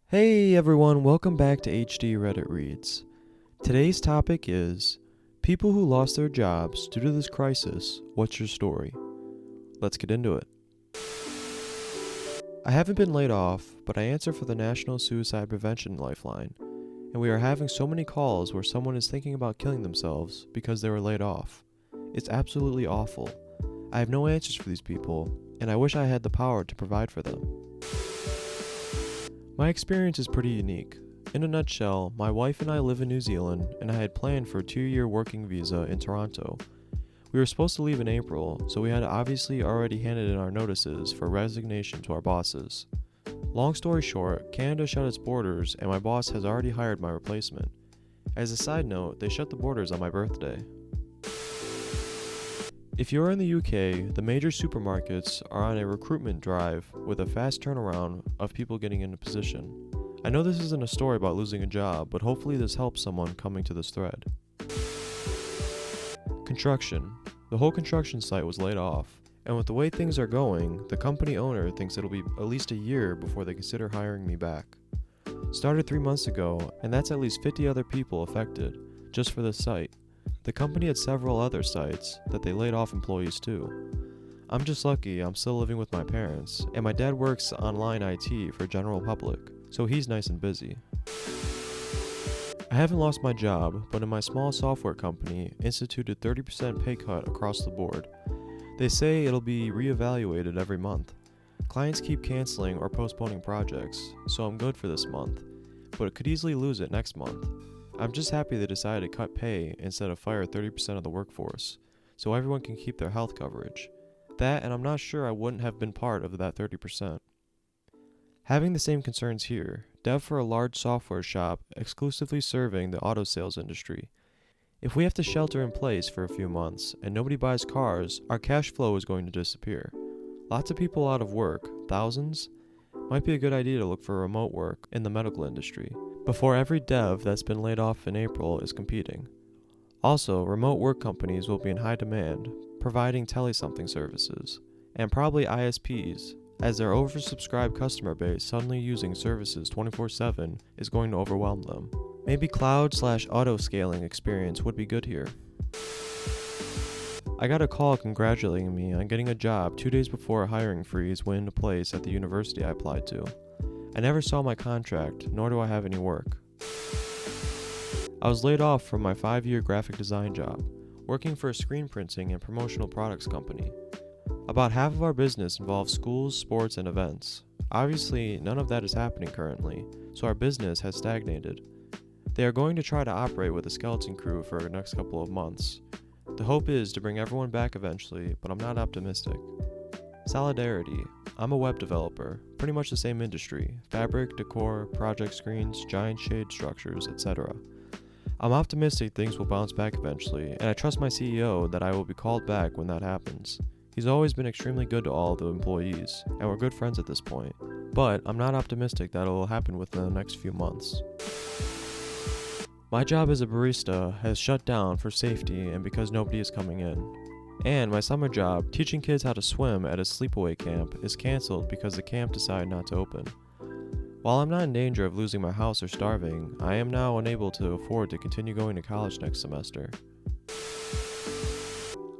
Hey everyone, welcome back to HD Reddit Reads. Today's topic is people who lost their jobs due to this crisis. What's your story? Let's get into it. I haven't been laid off, but I answer for the National Suicide Prevention Lifeline, and we are having so many calls where someone is thinking about killing themselves because they were laid off. It's absolutely awful. I have no answers for these people, and I wish I had the power to provide for them. My experience is pretty unique. In a nutshell, my wife and I live in New Zealand, and I had planned for a 2-year working visa in Toronto. We were supposed to leave in April, so we had obviously already handed in our notices for resignation to our bosses. Long story short, Canada shut its borders, and my boss has already hired my replacement. As a side note, they shut the borders on my birthday. If you're in the UK, the major supermarkets are on a recruitment drive with a fast turnaround of people getting into position. I know this isn't a story about losing a job, but hopefully this helps someone coming to this thread. Construction. The whole construction site was laid off, and with the way things are going, the company owner thinks it'll be at least a year before they consider hiring me back. Started 3 months ago, and that's at least 50 other people affected, just for this site. The company had several other sites that they laid off employees to. I'm just lucky I'm still living with my parents, and my dad works online IT for general public, so he's nice and busy. I haven't lost my job, but in my small software company instituted 30% pay cut across the board. They say it'll be reevaluated every month. Clients keep canceling or postponing projects, so I'm good for this month, but could easily lose it next month. I'm just happy they decided to cut pay instead of fire 30% of the workforce, so everyone can keep their health coverage. That, and I'm not sure I wouldn't have been part of that 30%. Having the same concerns here, dev for a large software shop exclusively serving the auto sales industry. If we have to shelter in place for a few months and nobody buys cars, our cash flow is going to disappear. Lots of people out of work, thousands. Might be a good idea to look for remote work in the medical industry, before every dev that's been laid off in April is competing. Also, remote work companies will be in high demand, providing tele-something services, and probably ISPs, as their oversubscribed customer base suddenly using services 24/7 is going to overwhelm them. Maybe cloud/auto scaling experience would be good here. I got a call congratulating me on getting a job 2 days before a hiring freeze went into place at the university I applied to. I never saw my contract, nor do I have any work. I was laid off from my 5-year graphic design job, working for a screen printing and promotional products company. About half of our business involves schools, sports, and events. Obviously, none of that is happening currently, so our business has stagnated. They are going to try to operate with a skeleton crew for the next couple of months. The hope is to bring everyone back eventually, but I'm not optimistic. Solidarity. I'm a web developer, pretty much the same industry, fabric, decor, project screens, giant shade structures, etc. I'm optimistic things will bounce back eventually, and I trust my CEO that I will be called back when that happens. He's always been extremely good to all the employees, and we're good friends at this point, but I'm not optimistic that it will happen within the next few months. My job as a barista has shut down for safety and because nobody is coming in. And my summer job, teaching kids how to swim at a sleepaway camp, is cancelled because the camp decided not to open. While I'm not in danger of losing my house or starving, I am now unable to afford to continue going to college next semester.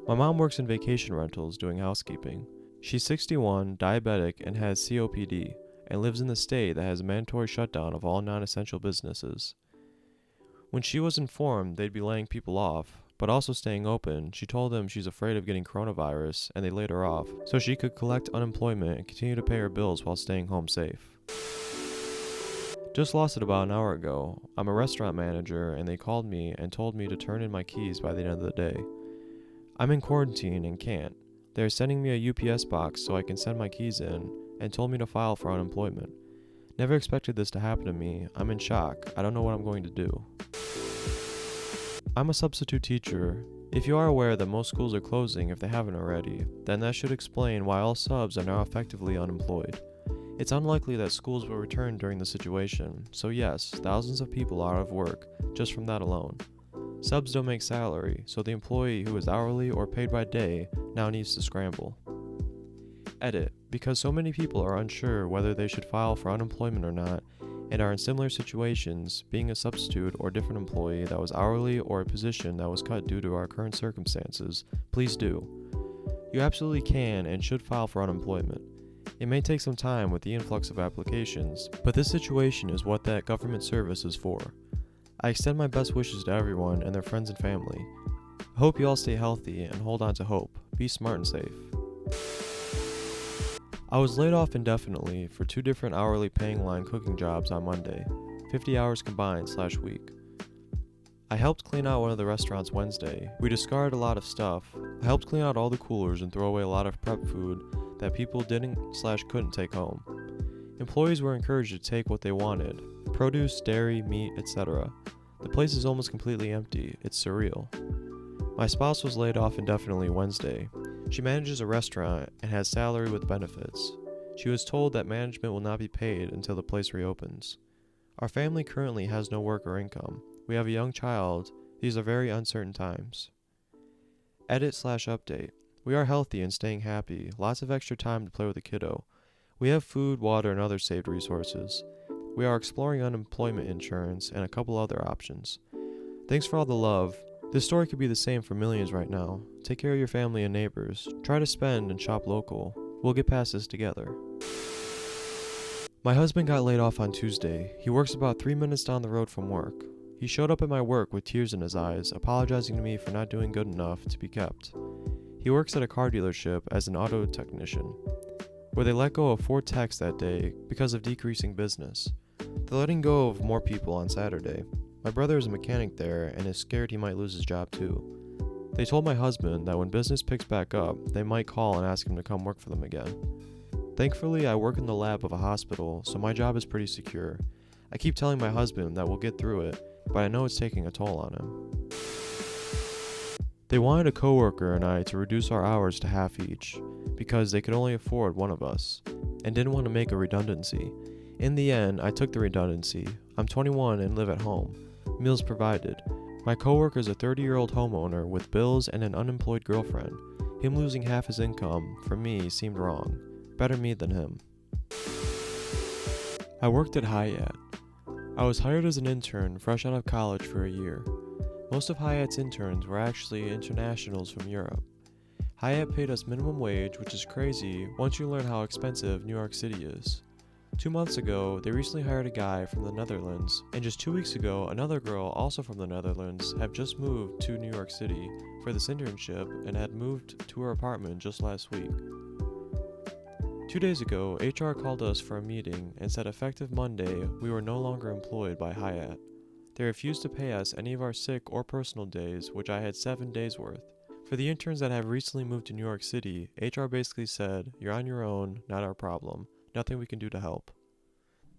My mom works in vacation rentals doing housekeeping. She's 61, diabetic, and has COPD, and lives in the state that has a mandatory shutdown of all non-essential businesses. When she was informed they'd be laying people off, but also staying open, she told them she's afraid of getting coronavirus and they laid her off, so she could collect unemployment and continue to pay her bills while staying home safe. Just lost it about an hour ago. I'm a restaurant manager and they called me and told me to turn in my keys by the end of the day. I'm in quarantine and can't. They're sending me a UPS box so I can send my keys in and told me to file for unemployment. Never expected this to happen to me. I'm in shock. I don't know what I'm going to do. I'm a substitute teacher. If you are aware that most schools are closing if they haven't already, then that should explain why all subs are now effectively unemployed. It's unlikely that schools will return during the situation, so yes, thousands of people are out of work just from that alone. Subs don't make salary, so the employee who is hourly or paid by day now needs to scramble. Edit. Because so many people are unsure whether they should file for unemployment or not, and are in similar situations, being a substitute or different employee that was hourly or a position that was cut due to our current circumstances, please do. You absolutely can and should file for unemployment. It may take some time with the influx of applications, but this situation is what that government service is for. I extend my best wishes to everyone and their friends and family. I hope you all stay healthy and hold on to hope. Be smart and safe. I was laid off indefinitely for 2 different hourly paying line cooking jobs on Monday, 50 hours combined /week. I helped clean out one of the restaurants Wednesday. We discarded a lot of stuff. I helped clean out all the coolers and throw away a lot of prep food that people didn't/couldn't take home. Employees were encouraged to take what they wanted: produce, dairy, meat, etc. The place is almost completely empty. It's surreal. My spouse was laid off indefinitely Wednesday. She manages a restaurant and has salary with benefits. She was told that management will not be paid until the place reopens. Our family currently has no work or income. We have a young child. These are very uncertain times. Edit/update. We are healthy and staying happy. Lots of extra time to play with the kiddo. We have food, water, and other saved resources. We are exploring unemployment insurance and a couple other options. Thanks for all the love. This story could be the same for millions right now. Take care of your family and neighbors. Try to spend and shop local. We'll get past this together. My husband got laid off on Tuesday. He works about 3 minutes down the road from work. He showed up at my work with tears in his eyes, apologizing to me for not doing good enough to be kept. He works at a car dealership as an auto technician, where they let go of 4 techs that day because of decreasing business. They're letting go of more people on Saturday. My brother is a mechanic there and is scared he might lose his job too. They told my husband that when business picks back up, they might call and ask him to come work for them again. Thankfully, I work in the lab of a hospital, so my job is pretty secure. I keep telling my husband that we'll get through it, but I know it's taking a toll on him. They wanted a coworker and I to reduce our hours to half each, because they could only afford one of us, and didn't want to make a redundancy. In the end, I took the redundancy. I'm 21 and live at home. Meals provided. My coworker is a 30-year-old homeowner with bills and an unemployed girlfriend. Him losing half his income, for me, seemed wrong. Better me than him. I worked at Hyatt. I was hired as an intern fresh out of college for a year. Most of Hyatt's interns were actually internationals from Europe. Hyatt paid us minimum wage, which is crazy once you learn how expensive New York City is. 2 months ago, they recently hired a guy from the Netherlands, and just 2 weeks ago, another girl also from the Netherlands have just moved to New York City for this internship and had moved to her apartment just last week. 2 days ago, HR called us for a meeting and said effective Monday, we were no longer employed by Hyatt. They refused to pay us any of our sick or personal days, which I had 7 days worth. For the interns that have recently moved to New York City, HR basically said, "You're on your own, not our problem. Nothing we can do to help."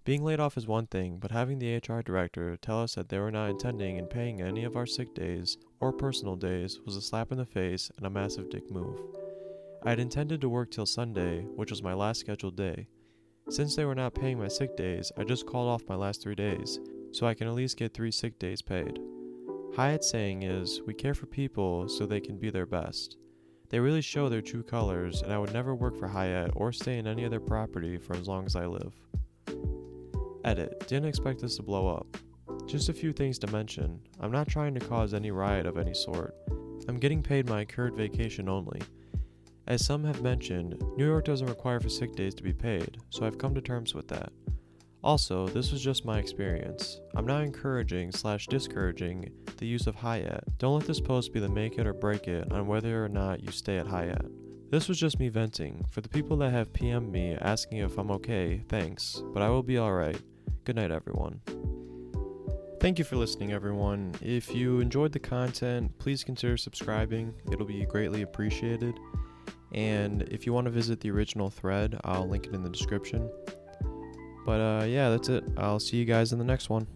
Being laid off is one thing, but having the HR director tell us that they were not intending in paying any of our sick days or personal days was a slap in the face and a massive dick move. I had intended to work till Sunday, which was my last scheduled day. Since they were not paying my sick days, I just called off my last 3 days, so I can at least get 3 sick days paid. Hyatt's saying is, we care for people so they can be their best. They really show their true colors, and I would never work for Hyatt or stay in any of their property for as long as I live. Edit. Didn't expect this to blow up. Just a few things to mention. I'm not trying to cause any riot of any sort. I'm getting paid my accrued vacation only. As some have mentioned, New York doesn't require for sick days to be paid, so I've come to terms with that. Also, this was just my experience. I'm not encouraging/discouraging the use of Hyatt. Don't let this post be the make it or break it on whether or not you stay at Hyatt. This was just me venting. For the people that have PM'd me asking if I'm okay, thanks, but I will be alright. Good night, everyone. Thank you for listening, everyone. If you enjoyed the content, please consider subscribing. It'll be greatly appreciated. And if you want to visit the original thread, I'll link it in the description. But yeah, that's it. I'll see you guys in the next one.